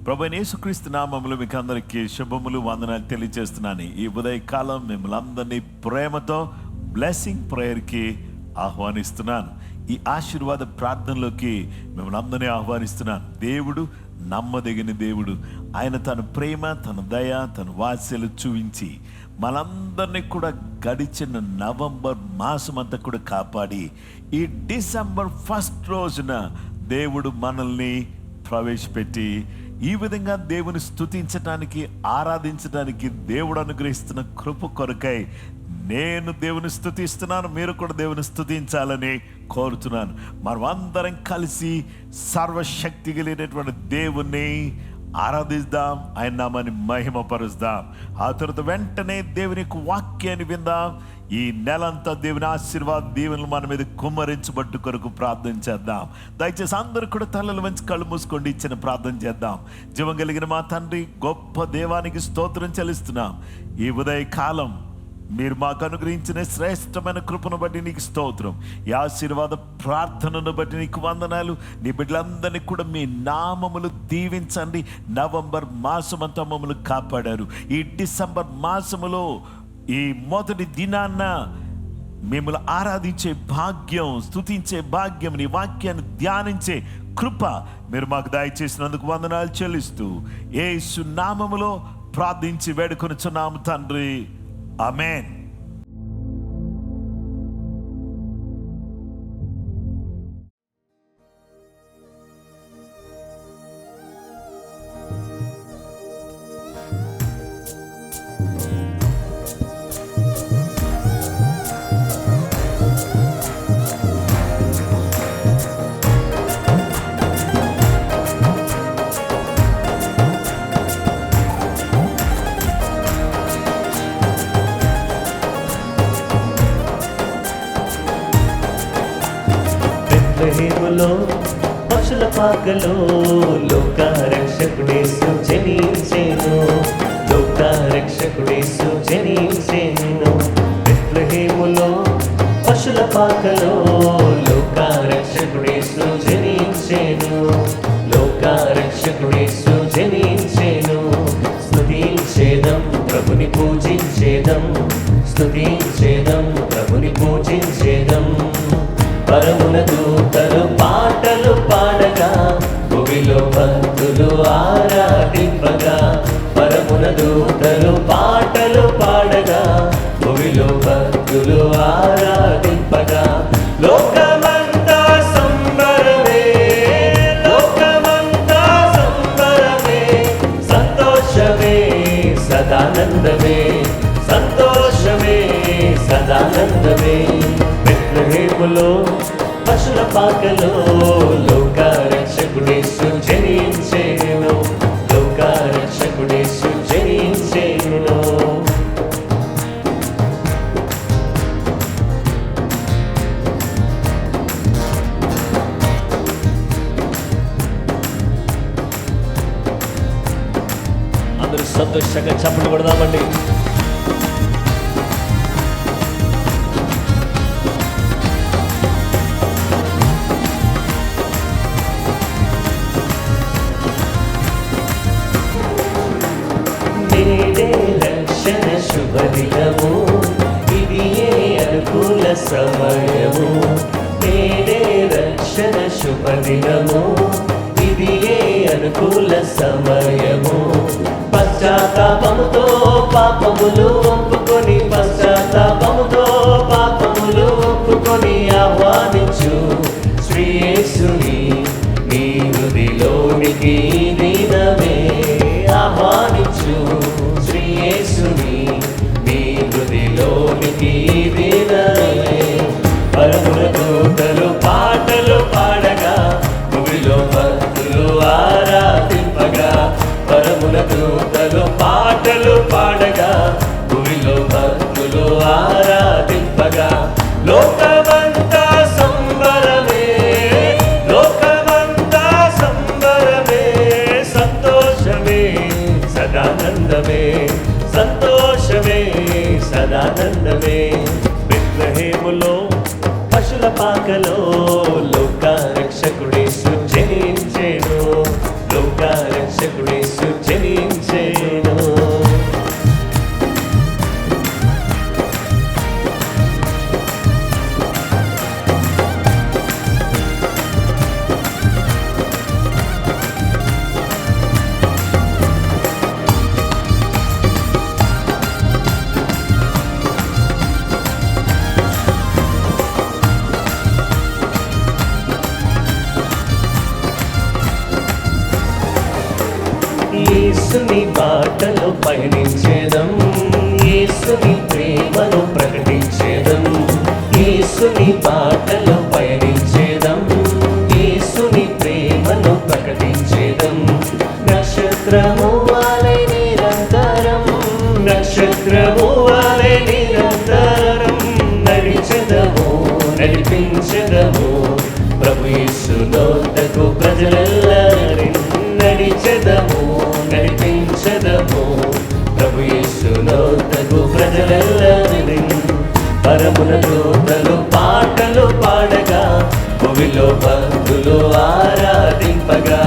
ప్రభువైన యేసుక్రీస్తు నామములో మీకు అందరికీ శుభములు వందనాలు తెలియజేస్తున్నాను. ఈ ఉదయకాలం మిమ్మల్ని అందరినీ ప్రేమతో బ్లెస్సింగ్ ప్రేయర్కి ఆహ్వానిస్తున్నాను. ఈ ఆశీర్వాద ప్రార్థనలోకి మిమ్మల్ని అందరినీ ఆహ్వానిస్తున్నాను. దేవుడు నమ్మదగిన దేవుడు. ఆయన తన ప్రేమ, తన దయ, తన వాత్సల్యం చూపించి మనందరినీ కూడా గడిచిన నవంబర్ మాసం అంతా కూడా కాపాడి ఈ డిసెంబర్ 1 రోజున దేవుడు మనల్ని ప్రవేశపెట్టి ఈ విధంగా దేవుని స్తుతించడానికి, ఆరాధించడానికి దేవుడు అనుగ్రహిస్తున్న కృప కొరకై నేను దేవుని స్తుతిస్తున్నాను. మీరు కూడా దేవుని స్తుతించాలని కోరుతున్నాను. మనమందరం కలిసి సర్వశక్తి కలిగినటువంటి దేవుణ్ణి ఆరాధిద్దాం, ఆయన నామాన్ని మహిమపరుద్దాం. ఆ తర్వాత వెంటనే దేవుని వాక్యాన్ని విందాం. ఈ నెలంతా దేవుని ఆశీర్వాద దీవెనలు మన మీద కుమ్మరించబట్టు కొరకు ప్రార్థన చేద్దాం. దయచేసి అందరూ కూడా తలలు వంచి కళ్ళు మూసుకోండి. ఇచ్చిన ప్రార్థన చేద్దాం. జీవం కలిగిన మా తండ్రి, గొప్ప దేవానికి స్తోత్రం చెల్లిస్తున్నాం. ఈ ఉదయ కాలం మీరు మాకు అనుగ్రహించిన శ్రేష్టమైన కృపను బట్టి నీకు స్తోత్రం. ఈ ఆశీర్వాద ప్రార్థనను బట్టి నీకు వందనాలు. నీ బిడ్డలందరినీ కూడా మీ నామములు దీవించండి. నవంబర్ మాసం అంతా మమ్మల్ని కాపాడారు. ఈ డిసెంబర్ మాసములో ఈ మొదటి దినాన్న మిమ్మల్ని ఆరాధించే భాగ్యం, స్తుతించే భాగ్యం, నీ వాక్యాన్ని ధ్యానించే కృప మీరు మాకు దయచేసినందుకు వందనాలు చెల్లిస్తూ యేసు నామములో ప్రార్థించి వేడుకొనుచున్నాము తండ్రి, ఆమేన్. బెత్లెహేములో పశుల పాకలో లోకరక్షకుడేసు జనించెను. లోకరక్షకుడేసు జనించెను. బెత్లెహేములో పశుల పాకలో లోకరక్షకుడేసు జనించెను. లోకరక్షకుడేసు జనించెను. స్తుతించేదం, ప్రభుని పూజించేదం. స్తుతించేదం, ప్రభుని పూజించేదం. పరమున దూతలు పాటలు పాడగా, భూమిలో భక్తులు ఆరాధింపగా. పరమున దూతలు పాటలు పాడగా, భూమిలో భక్తులు ఆరాధింపగా. లోకమంతా సంబరమే, లోకమంతా సంబరమే. సంతోషమే సదానందమే, సంతోషమే సదానందమే. బెత్లెహేములో పశుల పాకలో లోకరక్షకుడేసు జనించెను. లోకరక్షకుడేసు జనించెను. అందరూ సంతోషంగా చప్పట్లు కొడదామండి. శుభదినము ఇది అనుకూల సమయము. నేడే రక్షణ శుభదినము ఇది అనుకూల సమయము. పశ్చాత్తాపముతో పాపములు ఒప్పుకొని, పశ్చాత్తాపముతో పాపములు ఒప్పుకొని ఆహ్వానించు శ్రీ యేసుని నీ హృదయలోనికి దినమే. ఆహ్వానించు శ్రీ యేసుని నీ హృదయలోనికి దినమే. పరమున దూతలు పాటలు పాడగా, భూమిలో భక్తులు ఆరాధింపగా. పరమున దూతలు పాటలు పాడగా, భూమిలో భక్తులు ఆరాధింపగా. లోకమంతా సంబరమే, లోకమంతా సంబరమే. సంతోషమే సదానందమే, సంతోషమే సదానందమే. బెత్లెహేములో పశుల పాకలో లోకరక్షకుడేసు జనించెను. లోకరక్షకుడేసు రక్షకుడేసు జనించెను. యేసుని బాటలో పయనించేదం, యేసుని ప్రేమను ప్రకటించేదం. యేసుని బాటలో పయనించేదం, యేసుని ప్రేమను ప్రకటించేదం. నక్షత్రము వాలే నిరంతరం, నక్షత్రము వాలే నిరంతరం నడిచెదము, నడిపించెదము ప్రభు యేసు నోటకు ప్రజలెల్లరి నడిచెదము, నడిపించెదము ప్రభు యేసు నోటకు ప్రజలెల్లరి. పరమున దూతలు పాటలు పాడగా, భూమిలో భక్తులు ఆరాధింపగా.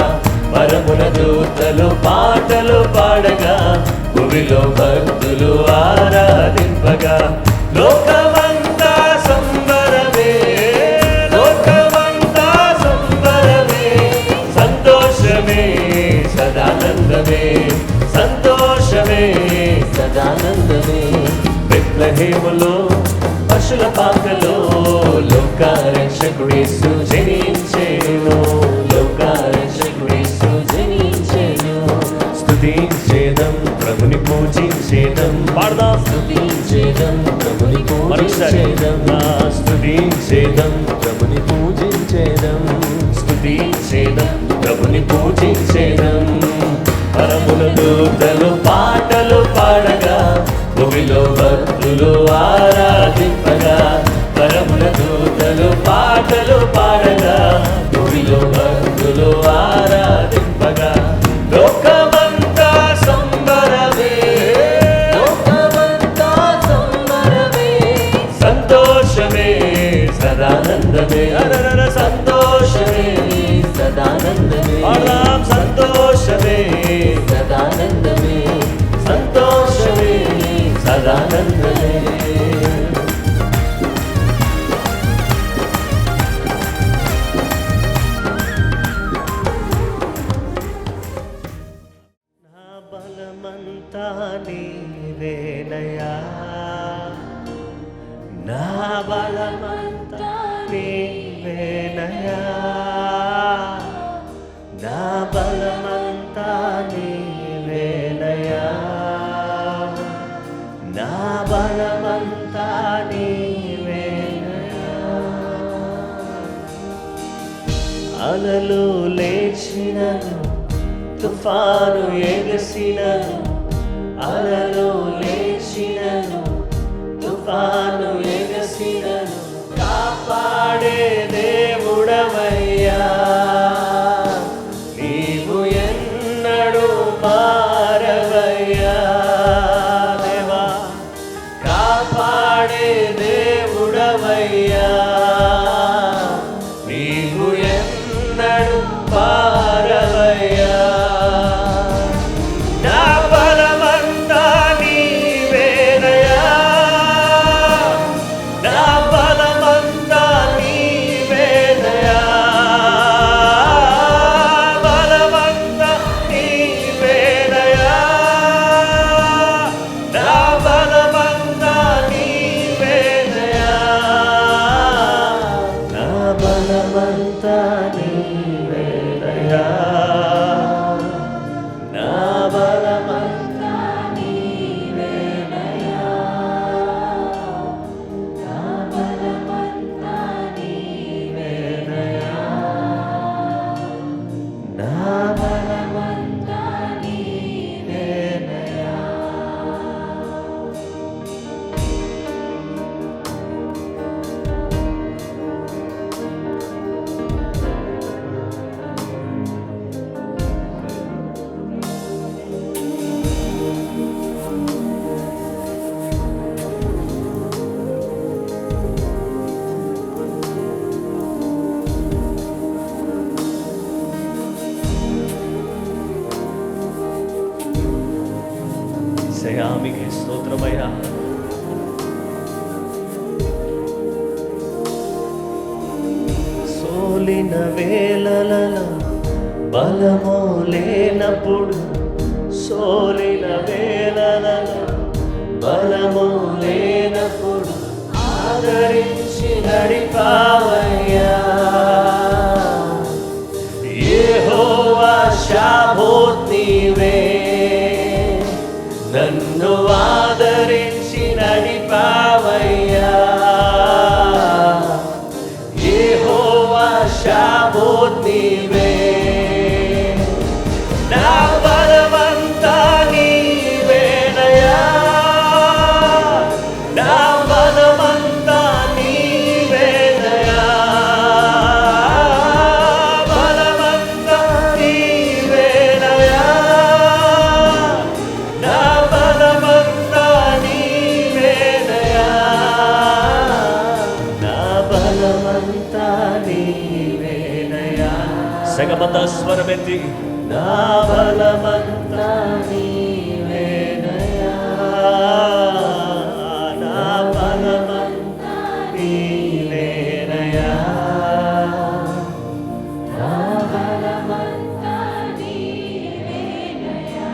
పరమున దూతలు పాటలు పాడగా, భూమిలో భక్తులు ఆరాధింపగా. లోకమంతా సంబరమే, లోకమంతా సంబరమే, సంతోషమే సదానందమే, సంతోషమే సదానందమే. బెత్లెహేములో పశుల పాకలో లోకరక్షకుడేసు జనించెను, లోకరక్షకుడేసు జనించెను. స్తుతించేదం ప్రభుని పూజించేదం, పాడదాం. స్తుతించేదం ప్రభుని పూజించేదం, స్తుతించేదం ప్రభుని పూజించేదం, స్తుతించేదం ప్రభుని పూజించేదం. పరమున దూతలు పాటలు పాడగా, భూమిలో భక్తులు ఆరాధింపగా. పరమున దూతలు పాటలు పాడగా, భూమిలో భక్తులు ఆరాధింపగా. లోకమంతా సంబరమే, లోకమంతా సంబరమే, సంతోషమే సదానందమే, అరరర సంతోషమే సదానందమే. పాడదాం. సంతోషమే సదానందమే, సంతోషమే సదానందమే. నా బలమంతా నీవేనయా, నా బలమంతా నీవేనయా, నా బలమంతా నీవేనయా, నా బలమంతా నీవేనయా. అలలు లేచినను, తుఫాను ఎగసినను, అలలు లేచినను, తుఫాను ఎగసినను, కాపాడే దేవుడవయ్యా. నీవు ఎన్నడూ మారవయ్యా దేవా, కాపాడే దేవుడవయ్యా. నీవు ఎన్నడూ మారవయ్యా. నా బలమంతా నీవేనయా, నా బలమంతా నీవేనయా, బలమంతా నీవేనయా. యేసయ్యా మీకే స్తోత్రమయ్యా. సోలిన వేళలలో బలము లేనప్పుడు, సోలిన వేళలలో బలము లేనప్పుడు ఆదరించి నడిపావయ్యా. యెహోవా షాబోత్ నీవే, నన్ను ఆదరించి నడిపావయ్యా. యెహోవా షాబోత్ నీవే, నా బలమంతా నీవేనయ్యా. నా బలమంతా నీవేనయ్యా. బలమంతా నీవేనయ్యా. నా బలమంతా నీవేనయ్యా. నా బలమంతా నీవేనయ్యా. సగమంతా స్వరమెత్తి, నా బలమంతా నీవేనయ్యా. నా బలమంతా నీవేనయ్యా. నా బలమంతా నీవేనయ్యా.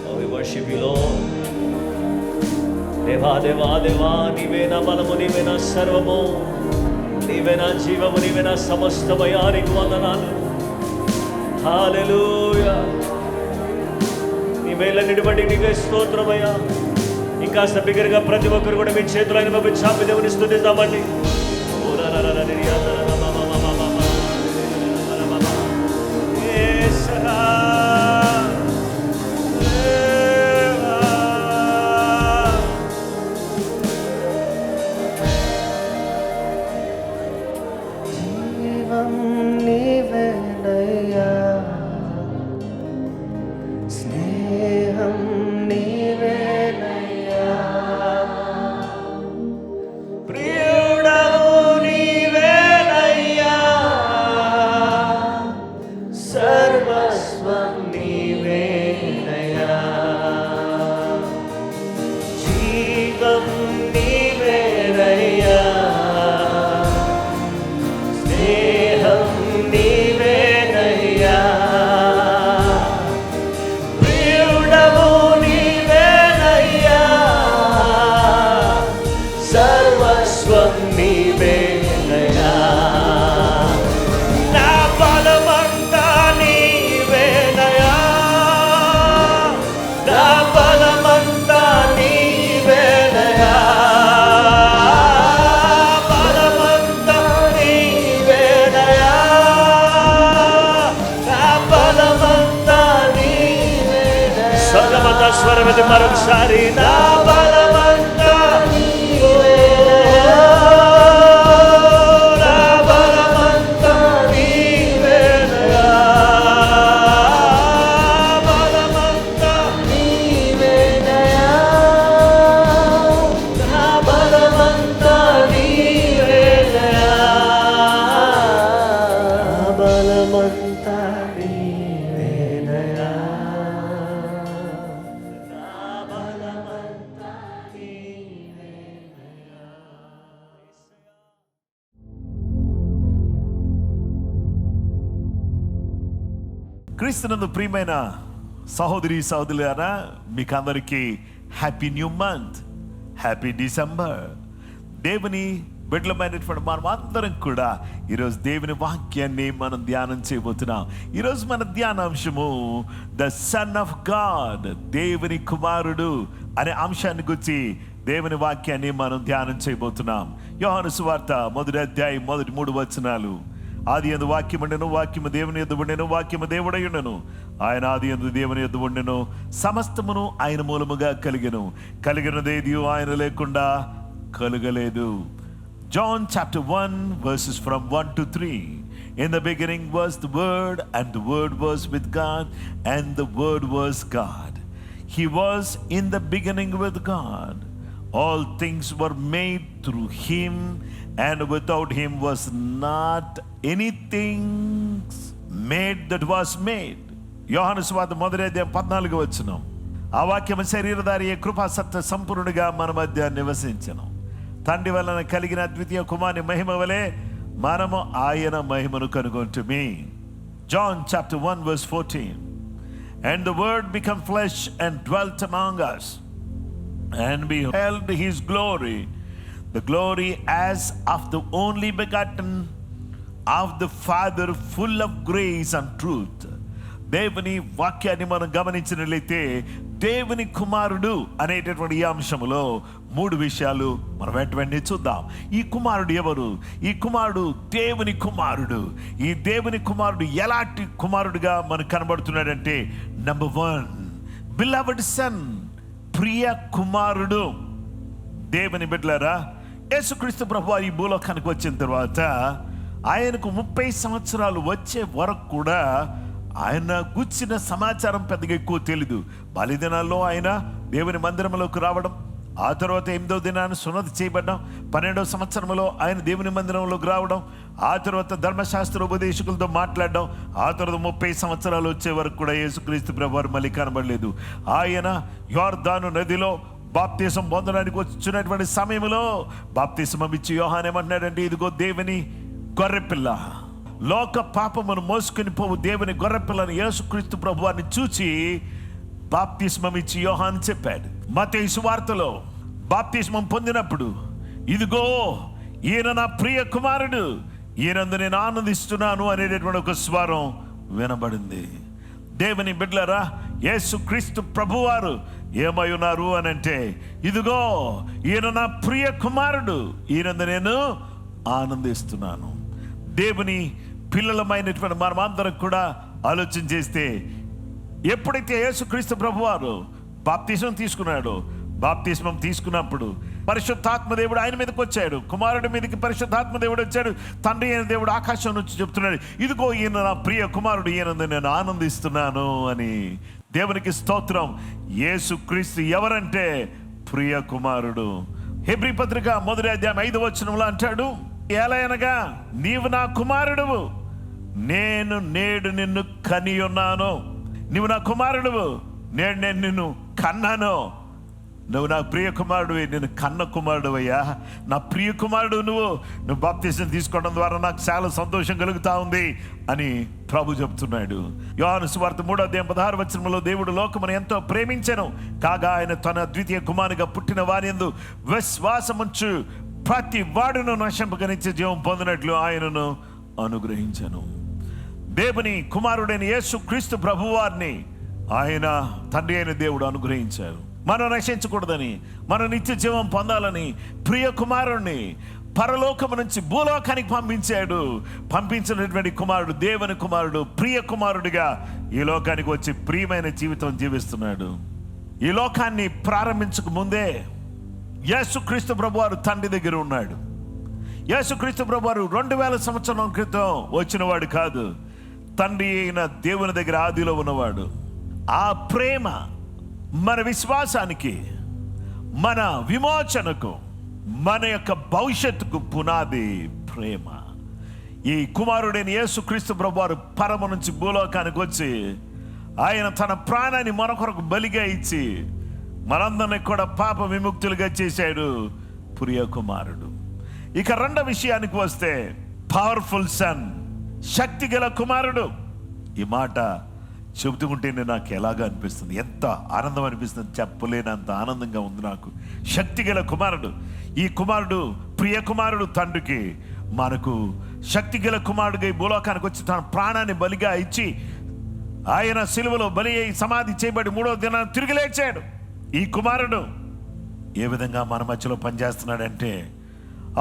Oh, we worship you, Lord. దేవా దేవా దేవా, నీవే నా బలము, నీవే నా సర్వము, నీవే నా జీవము, నీవే నా సమస్తమయ్యా. నీకు వందనాలు. హల్లెలూయా. నీ మేళ్ళన్నిటి బట్టి నీకే స్తోత్రమయ్యా. ఇంకాస్త బిగ్గరగా ప్రతి ఒక్కరు కూడా మీ చేతులు ఆయన బాబు చాపి దేవుని స్తుతిద్దామండి. జీవం నీవేనయ్యా, స్నేహం నీవేనయ్యా, ప్రియుడవు నీవేనయ్యా, సర్వస్వం నీవేనయ్యా. జీవం నీవేనయ్యా, స్నేహం నీవేనయ్యా, ప్రియుడవు నీవేనయ్యా, సర్వస్వం నీవేనయ్యా. నా బలమంతా నీవేనయ్యా. నా బలమంతా నీవేనయ్యా. బలమంతా నీవేనయ్యా. నా బలమంతా నీవేనయ్యా. సగమంతా స్వరమిది మరొకసారి, నా బలమంతా నీవేనయ్యా. నా బలమంతా నీవేనయ్యా. బలమంతా నీవేనయ్యా. నా బలమంతా నీవేనయ్యా. బలమంతా నీవేనయ్యా. నా బలమంతా నీవేనయ్యా. క్రీస్తునందు ప్రియమైన సహోదరి సహోదరులారా, మీకు అందరికీ happy new month, happy December. దేవుని బిడ్డలమైనటువంటి మనం అందరం కూడా ఈరోజు దేవుని వాక్యాన్ని మనం ధ్యానం చేయబోతున్నాం. ఈరోజు మన ధ్యానాంశము ద సన్ ఆఫ్ గాడ్, దేవుని కుమారుడు అనే అంశాన్ని గురించి దేవుని వాక్యాన్ని మనం ధ్యానం చేయబోతున్నాం. యోహాను సువార్త 1వ అధ్యాయం 1-3 వచనాలు. ఆది యందు వాక్యముండెను, వాక్యము దేవుని యొద్ద ఉండెను, వాక్యము దేవుడై ఉండెను. ఆయన ఆది యందు దేవుని యొద్ద ఉండెను, సమస్తమును ఆయన మూలముగా కలిగెను, కలిగినదేది ఆయన లేకుండా కలుగలేదు. John chapter 1 verses from 1 to 3. In the beginning was the Word, and the Word was with God, and the Word was God. He was in the beginning with God. All things were made through him, and without him was not anything made that was made. యోహాను సువార్త 1వ అధ్యాయం 14వ వచనం. ఆ వాక్యము శరీరధారి కృపా సత్య సంపూర్ణుడిగా మన మధ్య నివసించను. తండ్రి వలన కలిగిన ద్వితీయ కుమారుని మహిమ వలె మనము ఆయన మహిమను కనుగొంటుమి. John chapter 1 verse 14. And the word became flesh and dwelt among us, and we beheld his glory, the glory as of the only begotten of the Father, full of grace and truth. దేవుని వాక్యాన్ని మనం గమనించినట్లయితే దేవుని కుమారుడు అనేటటువంటి ఈ అంశములో 3 విషయాలు మనం వెంటనే చూద్దాం. ఈ కుమారుడు ఎవరు? ఈ కుమారుడు దేవుని కుమారుడు. ఈ దేవుని కుమారుడు ఎలాంటి కుమారుడుగా మనకు కనబడుతున్నాడంటే, నంబర్ 1, బిలవడ్ సన్, ప్రియ కుమారుడు. దేవుని బిడ్డలారా, యేసుక్రీస్తు ప్రభువు ఈ భూలోకానికి వచ్చిన తర్వాత ఆయనకు 30 సంవత్సరాలు వచ్చే వరకు కూడా ఆయన గుచ్చిన సమాచారం పెద్దగా ఎక్కువ తెలీదు. బలిదినాల్లో ఆయన దేవుని మందిరంలోకి రావడం, ఆ తర్వాత 8వ దినాన్ని సున్నతి చేయబడ్డం, 12వ సంవత్సరంలో ఆయన దేవుని మందిరంలోకి రావడం, ఆ తర్వాత ధర్మశాస్త్ర ఉపదేశకులతో మాట్లాడడం, ఆ తర్వాత 30 సంవత్సరాలు వచ్చే వరకు కూడా యేసుక్రీస్తు ప్రభువారు మళ్ళీ కనబడలేదు. ఆయన యోర్దాను నదిలో బాప్తిసం పొందడానికి వచ్చినటువంటి సమయంలో బాప్తిసం ఇచ్చి యోహాను ఏమంటున్నాడంటే, ఇదిగో దేవుని గొర్రెపిల్ల, లోక పాపమును మోసుకుని పోవు దేవుని గొర్రెపిల్లని యేసుక్రీస్తు ప్రభువారిని చూచి బాప్తిస్మం ఇచ్చి యోహాను చెప్పాడు. మత్తయి సువార్తలో బాప్తిస్మం పొందినప్పుడు, ఇదిగో ఈయన నా ప్రియ కుమారుడు, ఈయనందు నేను ఆనందిస్తున్నాను అనేటటువంటి ఒక స్వరం వినబడింది. దేవుని బిడ్డలారా, యేసుక్రీస్తు ప్రభువారు ఏమై ఉన్నారు అని అంటే, ఇదిగో ఈయన నా ప్రియ కుమారుడు, ఈయనందు నేను ఆనందిస్తున్నాను. దేవుని పిల్లలమైనటువంటి మనమందరం కూడా ఆలోచన చేస్తే, ఎప్పుడైతే యేసుక్రీస్తు ప్రభువారు బాప్తిస్మం తీసుకున్నాడో, బాప్తిస్మం తీసుకున్నప్పుడు పరిశుద్ధాత్మ దేవుడు ఆయన మీదకి వచ్చాడు. కుమారుడి మీదకి పరిశుద్ధాత్మ దేవుడు వచ్చాడు. తండ్రి అయిన దేవుడు ఆకాశం నుంచి చెప్తున్నాడు, ఇదిగో ఈయన నా ప్రియ కుమారుడు, ఈయన నేను ఆనందిస్తున్నాను అని. దేవునికి స్తోత్రం. యేసుక్రీస్తు ఎవరంటే ప్రియ కుమారుడు. హెబ్రీ పత్రిక 1వ అధ్యాయం 5వ వచనంలో అంటాడు, ఎలయనగా నీవు నా కుమారుడువు, నేను నేడు నిన్ను కని ఉన్నాను. నీవు నా కుమారుడువు, నేడు నేను నిన్ను కన్నాను. నువ్వు నా ప్రియ కుమారుడు, నేను కన్న కుమారుడు అయ్యా, నా ప్రియ కుమారుడు నువ్వు బాప్తిసం తీసుకోవడం ద్వారా నాకు చాలా సంతోషం కలుగుతా ఉంది అని ప్రభు చెప్తున్నాడు. యోహాను సువార్త 3వ అధ్యాయం 16వ వచనంలో, దేవుడు లోకమును ఎంతో ప్రేమించెను, కాగా ఆయన తన ద్వితీయ కుమారునిగా పుట్టిన వారి యందు విశ్వాసముంచు ప్రతి వాడును నశింపగనిచ్చే జీవం పొందినట్లు ఆయనను అనుగ్రహించను. దేవుని కుమారుడైన యేసు క్రీస్తు ప్రభువారిని ఆయన తండ్రి అయిన దేవుడు అనుగ్రహించారు. మనం నశించకూడదని, మనం నిత్య జీవం పొందాలని ప్రియ కుమారుణ్ణి పరలోకము నుంచి భూలోకానికి పంపించాడు. పంపించినటువంటి కుమారుడు దేవుని కుమారుడు, ప్రియ కుమారుడిగా ఈ లోకానికి వచ్చి ప్రియమైన జీవితం జీవిస్తున్నాడు. ఈ లోకాన్ని ప్రారంభించక ముందే యేసుక్రీస్తు ప్రభువారు తండ్రి దగ్గర ఉన్నాడు. యేసుక్రీస్తు ప్రభువారు 2000 సంవత్సరాల క్రితం వచ్చినవాడు కాదు, తండ్రి అయిన దేవుని దగ్గర ఆదిలో ఉన్నవాడు. ఆ ప్రేమ మన విశ్వాసానికి, మన విమోచనకు, మన యొక్క భవిష్యత్తుకు పునాది ప్రేమ. ఈ కుమారుడైన యేసుక్రీస్తు ప్రభువారు పరమ నుంచి భూలోకానికి వచ్చి ఆయన తన ప్రాణాన్ని మన కొరకు బలిగా ఇచ్చి మనందరినీ కూడా పాప విముక్తులుగా చేశాడు. ప్రియ కుమారుడు. ఇక రెండవ విషయానికి వస్తే, పవర్ఫుల్ సన్, శక్తి గల కుమారుడు. ఈ మాట చెబుతుంటేనే నాకు ఎలాగా అనిపిస్తుంది, ఎంత ఆనందం అనిపిస్తుంది, చెప్పలేనంత ఆనందంగా ఉంది నాకు. శక్తి గల కుమారుడు. ఈ కుమారుడు ప్రియ కుమారుడు తండ్రికి, మనకు శక్తి గల కుమారుడుగా ఈ భూలోకానికి వచ్చి తన ప్రాణాన్ని బలిగా ఇచ్చి ఆయన సిలువలో బలి అయి సమాధి చేయబడి 3వ దినాన్ని తిరిగి లేచాడు. ఈ కుమారుడు ఏ విధంగా మన మధ్యలో పనిచేస్తున్నాడంటే,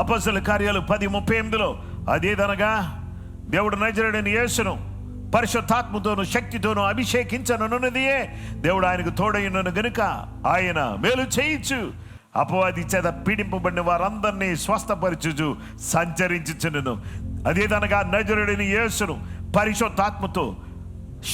అపొస్తలుల కార్యాలు 10:38లో, అదేదనగా దేవుడు నజరేయుడైన యేసును పరిశుద్ధాత్మతోను శక్తితోను అభిషేకించనున్నదియే, దేవుడు ఆయనకు తోడైనను గనుక ఆయన మేలు చేయించు, అపవాది చేత పీడింపబడిన వారందరినీ స్వస్థపరచుచు సంచరించుచును. అదేదనగా నజరేయుడైన యేసును పరిశుద్ధాత్మతో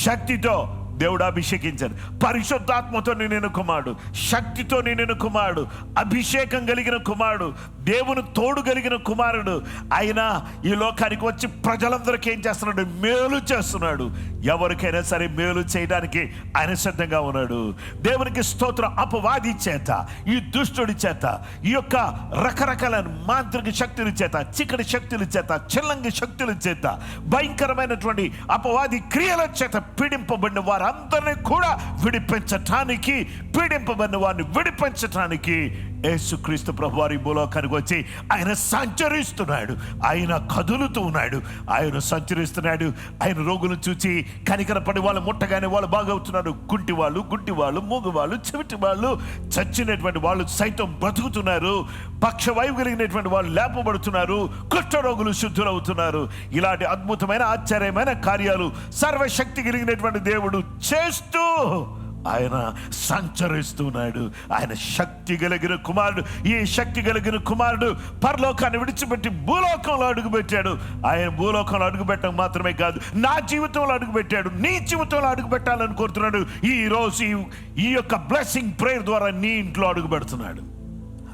శక్తితో దేవుడు అభిషేకించాడు. పరిశుద్ధాత్మతో నిండిన కుమారుడు, శక్తితో నిండిన కుమారుడు, అభిషేకం కలిగిన కుమారుడు, దేవుని తోడు కలిగిన కుమారుడు. ఆయన ఈ లోకానికి వచ్చి ప్రజలందరికీ ఏం చేస్తున్నాడు? మేలు చేస్తున్నాడు. ఎవరికైనా సరే మేలు చేయడానికి ఆయన సిద్ధంగా ఉన్నాడు. దేవునికి స్తోత్రం. అపవాది చేత, ఈ దుష్టుడి చేత, ఈ యొక్క రకరకాల మాంత్రిక శక్తుల చేత, చీకటి శక్తుల చేత, చిల్లంగి శక్తుల చేత, భయంకరమైనటువంటి అపవాది క్రియల చేత పీడింపబడిన వారందరినీ కూడా విడిపించటానికి, పీడింపబడిన వారిని విడిపించటానికి యేసుక్రీస్తు ప్రభువారి భూలోకానికి వచ్చి ఆయన సంచరిస్తున్నాడు. ఆయన కదులుతూ ఉన్నాడు, ఆయన సంచరిస్తున్నాడు. ఆయన రోగులను చూచి కనికరపడి వాళ్ళు ముట్టగానే వాళ్ళు బాగవుతున్నారు. గుంటి వాళ్ళు, మూగు వాళ్ళు, చెవిటి వాళ్ళు, చచ్చినటువంటి వాళ్ళు సైతం బ్రతుకుతున్నారు. పక్షవాయువు కలిగినటువంటి వాళ్ళు లేపబడుతున్నారు. కుష్ఠరోగులు శుద్ధులవుతున్నారు. ఇలాంటి అద్భుతమైన ఆశ్చర్యమైన కార్యాలు సర్వశక్తి కలిగినటువంటి దేవుడు చేస్తూ ఆయన సంచరిస్తున్నాడు. ఆయన శక్తి కలిగిన కుమారుడు. ఈ శక్తి కలిగిన కుమారుడు పరలోకాన్ని విడిచిపెట్టి భూలోకంలో అడుగుపెట్టాడు. ఆయన భూలోకంలో అడుగుపెట్టడం మాత్రమే కాదు, నా జీవితంలో అడుగుపెట్టాడు, నీ జీవితంలో అడుగుపెట్టాలని కోరుతున్నాడు. ఈ రోజు ఈ యొక్క బ్లెస్సింగ్ ప్రేయర్ ద్వారా నీ ఇంట్లో అడుగుపెడుతున్నాడు.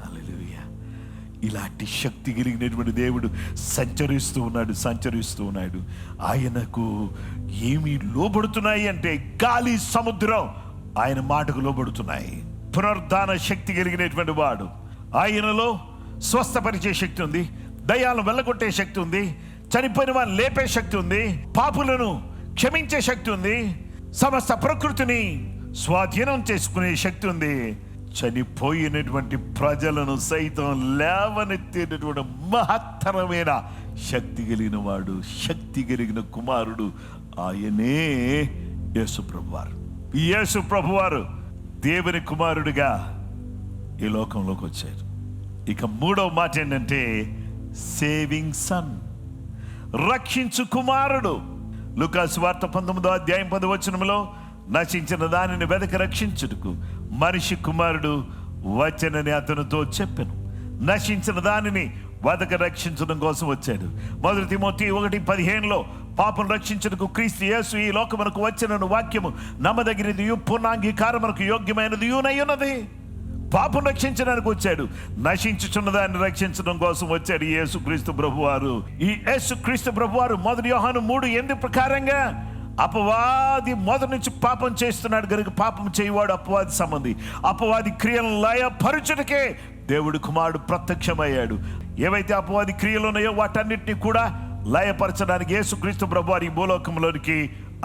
హల్లెలూయా. ఇలాంటి శక్తి కలిగినటువంటి దేవుడు సంచరిస్తూ ఉన్నాడు. ఆయనకు ఏమి లోబడుతున్నాయి అంటే గాలి, సముద్రం ఆయన మాటకు లోబడుతున్నాయి. పునరుద్ధాన శక్తి కలిగినటువంటి వాడు. ఆయనలో స్వస్థపరిచే శక్తి ఉంది, దయ్యాలను వెళ్ళగొట్టే శక్తి ఉంది, చనిపోయిన వారిని లేపే శక్తి ఉంది, పాపులను క్షమించే శక్తి ఉంది, సమస్త ప్రకృతిని స్వాధీనం చేసుకునే శక్తి ఉంది, చనిపోయినటువంటి ప్రజలను సైతం లేవనెత్తేటటువంటి మహత్తరమైన శక్తి కలిగిన వాడు, శక్తి కలిగిన కుమారుడు. ఆయనే యేసు ప్రభువారు. యేసు ప్రభువారు దేవుని కుమారుడిగా ఈ లోకంలోకి వచ్చారు. ఇక మూడవ మాట ఏంటంటే సేవింగ్ సన్, రక్షించు కుమారుడు. లూకాసు వార్త 19వ అధ్యాయం 10వ వచనంలో నశించిన దానిని వెదక రక్షించుటకు మనిషి కుమారుడు వచ్చనని అతనితో చెప్పెను. నశించిన దానిని వెదక రక్షించడం కోసం వచ్చాడు. 1 తిమోతి 1:15లో పాపం రక్షించుటకు క్రీస్తు యేసు ఈ లోకమునకు వచ్చినను వాక్యము నమ్మదగినది, పూర్ణాంగీకారమునకు యోగ్యమైనది ఉన్నది. పాపం రక్షించడానికి వచ్చాడు, నశించుచున్న దాన్ని రక్షించడం కోసం వచ్చాడు యేసుక్రీస్తు ప్రభువారు. ఈ యేసుక్రీస్తు ప్రభువారు 1 యోహాను 3:8 ప్రకారంగా అపవాది మొదటి నుంచి పాపం చేస్తున్నాడు కనుక పాపం చేయవాడు అపవాది సంబంధి. అపవాది క్రియలను లయపరచుటకే దేవుడు కుమారుడు ప్రత్యక్షమయ్యాడు. ఏవైతే అపవాది క్రియలు ఉన్నాయో వాటన్నిటిని కూడా లయపరచడానికి యేసుక్రీస్తు ప్రభువారు ఈ భూలోకంలోనికి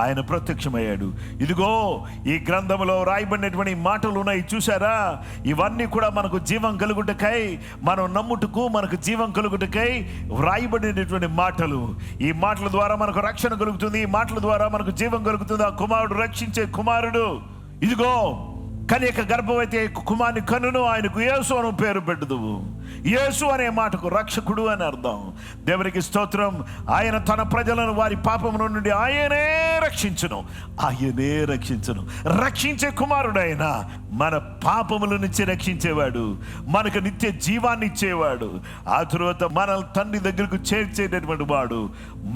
ఆయన ప్రత్యక్షమయ్యాడు. ఇదిగో ఈ గ్రంథంలో రాయబడినటువంటి మాటలు ఉన్నాయి చూసారా, ఇవన్నీ కూడా మనకు జీవం కలుగుటకై, మనం నమ్ముటకు మనకు జీవం కలుగుటకై వ్రాయబడినటువంటి మాటలు. ఈ మాటల ద్వారా మనకు రక్షణ కలుగుతుంది, ఈ మాటల ద్వారా మనకు జీవం కలుగుతుంది. ఆ కుమారుడు రక్షించే కుమారుడు. ఇదిగో కన్యక గర్భవతి కుమారుని కనును, ఆయనకు యేసు అని పేరు పెట్టుదువు. యేసు అనే మాటకు రక్షకుడు అని అర్థం. దేవునికి స్తోత్రం. ఆయన తన ప్రజలను వారి పాపముల నుండి ఆయనే రక్షించును. రక్షించే కుమారుడు ఆయన. మన పాపముల నుంచి రక్షించేవాడు, మనకు నిత్య జీవాన్ని ఇచ్చేవాడు, ఆ తరువాత మన తండ్రి దగ్గరకు చేర్చేటటువంటి వాడు,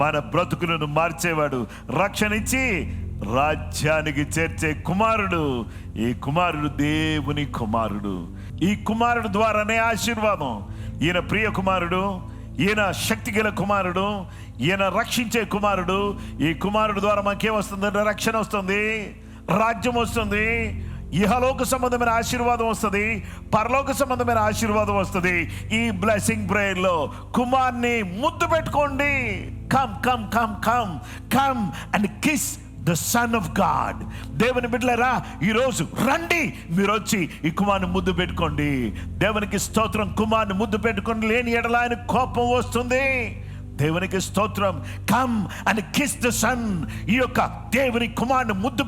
మన బ్రతుకులను మార్చేవాడు, రక్షణ ఇచ్చి రాజ్యానికి చేర్చే కుమారుడు. ఈ కుమారుడు దేవుని కుమారుడు. ఈ కుమారుడు ద్వారానే ఆశీర్వాదం. ఈయన ప్రియ కుమారుడు, ఈయన శక్తి గల కుమారుడు, ఈయన రక్షించే కుమారుడు. ఈ కుమారుడు ద్వారా మనకేం వస్తుందంటే రక్షణ వస్తుంది, రాజ్యం వస్తుంది, ఇహలోక సంబంధమైన ఆశీర్వాదం వస్తుంది, పరలోక సంబంధమైన ఆశీర్వాదం వస్తుంది. ఈ బ్లెస్సింగ్ ప్రేయర్ లో కుమార్ని ముద్దు పెట్టుకోండి. Come come come come come and kiss the son of God. దేవుని బిడ్డలారా, ఈరోజు రండి, మీరు వచ్చి ఈ కుమార్ని ముద్దు పెట్టుకోండి. దేవునికి స్తోత్రం. కుమార్ని ముద్దు పెట్టుకోండి, లేని ఎడల ఆయన కోపం వస్తుంది. దేవునికి స్తోత్రం. Come and kiss the son. ఈ యొక్క దేవుని కుమారుని ముద్దు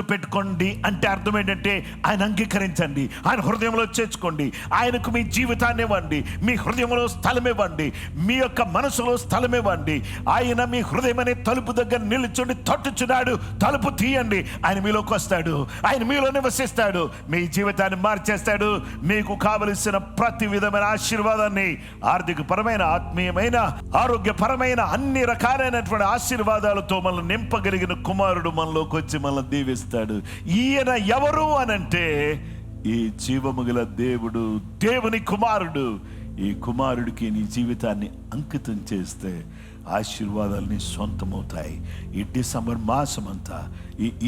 పెట్టుకోండి అంటే అర్థం ఏంటంటే ఆయన అంగీకరించండి, ఆయన హృదయంలో చేర్చుకోండి, ఆయనకు మీ జీవితాన్ని ఇవ్వండి, మీ హృదయంలో స్థలం ఇవ్వండి, మీ యొక్క మనసులో స్థలం ఇవ్వండి. ఆయన మీ హృదయం అనే తలుపు దగ్గర నిలుచుండి తట్టుచున్నాడు. తలుపు తీయండి, ఆయన మీలోకి వస్తాడు, ఆయన మీలో నివసిస్తాడు, మీ జీవితాన్ని మార్చేస్తాడు. మీకు కావలసిన ప్రతి విధమైన ఆశీర్వాదాన్ని, ఆర్థిక పరమైన, ఆత్మీయమైన, ఆరోగ్యపరమైన అన్ని రకాలైనటువంటి ఆశీర్వాదాలతో మనల్ని నింపగలిగిన కుమారుడు మనలోకి వచ్చి మనల్ని దీవిస్తాడు. ఈయన ఎవరు అనంటే ఈ జీవము గల దేవుడు, దేవుని కుమారుడు. ఈ కుమారుడికి నీ జీవితాన్ని అంకితం చేస్తే ఆశీర్వాదాలని సొంతమవుతాయి. ఈ డిసెంబర్ మాసం అంతా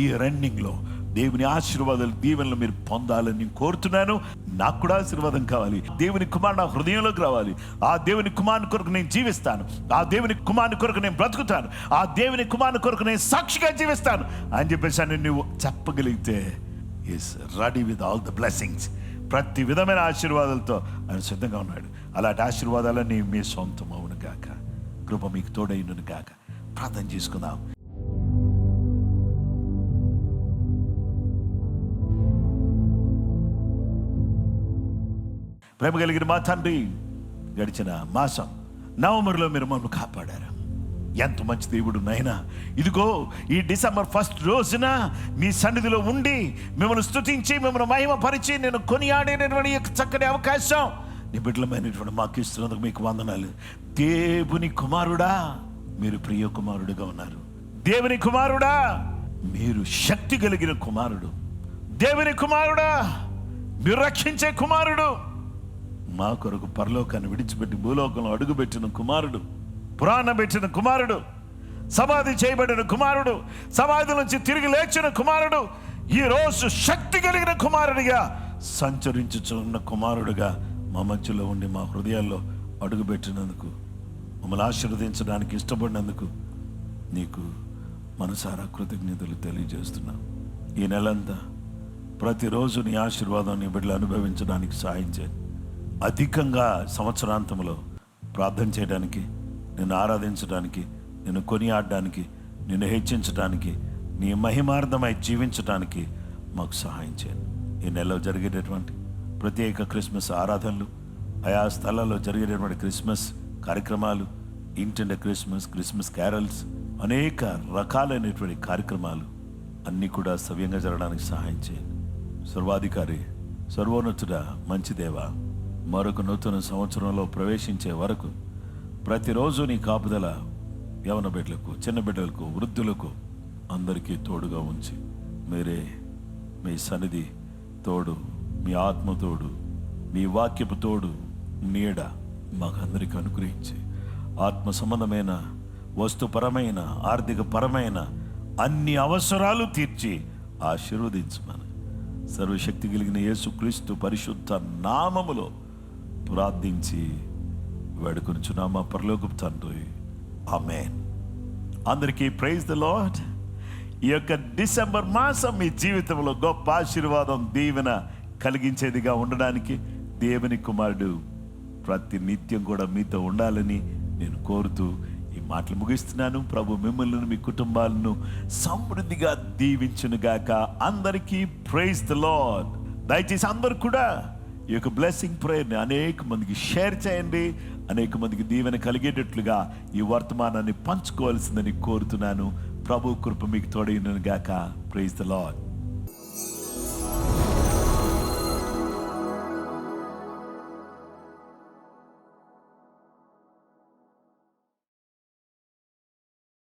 ఈ రన్నింగ్లో దేవుని ఆశీర్వాదాలు, దీవెనలు మీరు పొందాలని కోరుతున్నాను. నాకు కూడా ఆశీర్వాదం కావాలి. దేవుని కుమారుడు నా హృదయంలోకి రావాలి. ఆ దేవుని కుమారుని కొరకు నేను జీవిస్తాను. ఆ దేవుని కుమారుని కొరకు నేను బ్రతుకుతాను. ఆ దేవుని కుమారుని కొరకు నేను సాక్షిగా జీవిస్తాను అని చెప్పేసి అని నువ్వు చెప్పగలిగితే is ready with all the blessings. ప్రతి విధమైన ఆశీర్వాదాలతో ఆయన సిద్ధంగా ఉన్నాడు. అలాంటి ఆశీర్వాదాలన్నీ మీ సొంతం అవును గాక. కృప మీకు తోడైనను గాక. ప్రార్థన చేసుకుందాం. ప్రేమ కలిగిన మా తండ్రి, గడిచిన మాసం నవంబర్లో మీరు మమ్మల్ని కాపాడారు. ఎంత మంచి దేవుడు నాయనా. ఇదిగో ఈ డిసెంబర్ 1 రోజున మీ సన్నిధిలో ఉండి మిమ్మల్ని స్తుతించి మిమ్మల్ని మహిమపరిచి నేను కొనియాడేటటువంటి చక్కని అవకాశం నీ బిడ్డలమైనటువంటి మాకు ఇస్తున్నందుకు మీకు వందనాలు. దేవుని కుమారుడా, మీరు ప్రియ కుమారుడుగా ఉన్నారు. దేవుని కుమారుడా, మీరు శక్తి కలిగిన కుమారుడు. దేవుని కుమారుడా, మీరు రక్షించే కుమారుడు. మా కొరకు పరలోకాన్ని విడిచిపెట్టి భూలోకంలో అడుగుపెట్టిన కుమారుడు, పురాణం పెట్టిన కుమారుడు, సమాధి చేయబడిన కుమారుడు, సమాధి నుంచి తిరిగి లేచిన కుమారుడు, ఈ రోజు శక్తి కలిగిన కుమారుడిగా సంచరించుచున్న కుమారుడుగా మా మధ్యలో ఉండి మా హృదయాల్లో అడుగుపెట్టినందుకు, మమ్మల్ని ఆశీర్వదించడానికి ఇష్టపడినందుకు నీకు మనసారా కృతజ్ఞతలు తెలియజేస్తున్నాం. ఈ నెలంతా ప్రతిరోజు నీ ఆశీర్వాదం నీ బిడ్డలు అనుభవించడానికి సాయం చేయండి. అధికంగా సంవత్సరాంతంలో ప్రార్థన చేయడానికి, నిన్ను ఆరాధించడానికి, నిన్ను కొనియాడడానికి, నిన్ను హెచ్చించడానికి, నీ మహిమార్థమై జీవించడానికి మాకు సహాయం చేయండి. ఈ నెలలో జరిగేటటువంటి ప్రత్యేక క్రిస్మస్ ఆరాధనలు, ఆయా స్థలాల్లో జరిగేటటువంటి క్రిస్మస్ కార్యక్రమాలు, ఇంటిండ క్రిస్మస్ క్యారల్స్, అనేక రకాలైనటువంటి కార్యక్రమాలు అన్నీ కూడా సవ్యంగా జరగడానికి సహాయం చేయండి. సర్వాధికారి, సర్వోన్నతుడా, మంచి దేవా, మరొక నూతన సంవత్సరంలో ప్రవేశించే వరకు ప్రతిరోజు నీ కాపుదల యవన బిడ్డలకు, చిన్న బిడ్డలకు, వృద్ధులకు అందరికీ తోడుగా ఉంచి మీరే మీ సన్నిధి తోడు, మీ ఆత్మ తోడు, మీ వాక్యపు తోడు, నీడ మాకందరికి అనుగ్రహించి ఆత్మ సంబంధమైన, వస్తుపరమైన, ఆర్థిక పరమైన అన్ని అవసరాలు తీర్చి ఆశీర్వదించమని సర్వశక్తి కలిగిన యేసుక్రీస్తు పరిశుద్ధ నామములో ప్రార్థించి వేడుకొనుచున్నామా పరలోకపు తండ్రి, ఆమేన్. అందరికీ ప్రైజ్ ద లార్డ్. ఈ యొక్క డిసెంబర్ మాసం మీ జీవితంలో గొప్ప ఆశీర్వాదం, దీవెన కలిగించేదిగా ఉండడానికి దేవుని కుమారుడు ప్రతి నిత్యం కూడా మీతో ఉండాలని నేను కోరుతూ ఈ మాటలు ముగిస్తున్నాను. ప్రభు మిమ్మల్ని, మీ కుటుంబాలను సమృద్ధిగా దీవించునుగాక. అందరికీ ప్రైజ్ ద లార్డ్. దయచేసి అందరు కూడా ఈ యొక్క బ్లెస్సింగ్ ప్రేయర్ని అనేక మందికి షేర్ చేయండి. అనేక మందికి దీవెన కలిగేటట్లుగా ఈ వర్తమానాన్ని పంచుకోవాల్సిందని కోరుతున్నాను. ప్రభు కృప మీకు తోడైనను గాక. Praise the lord.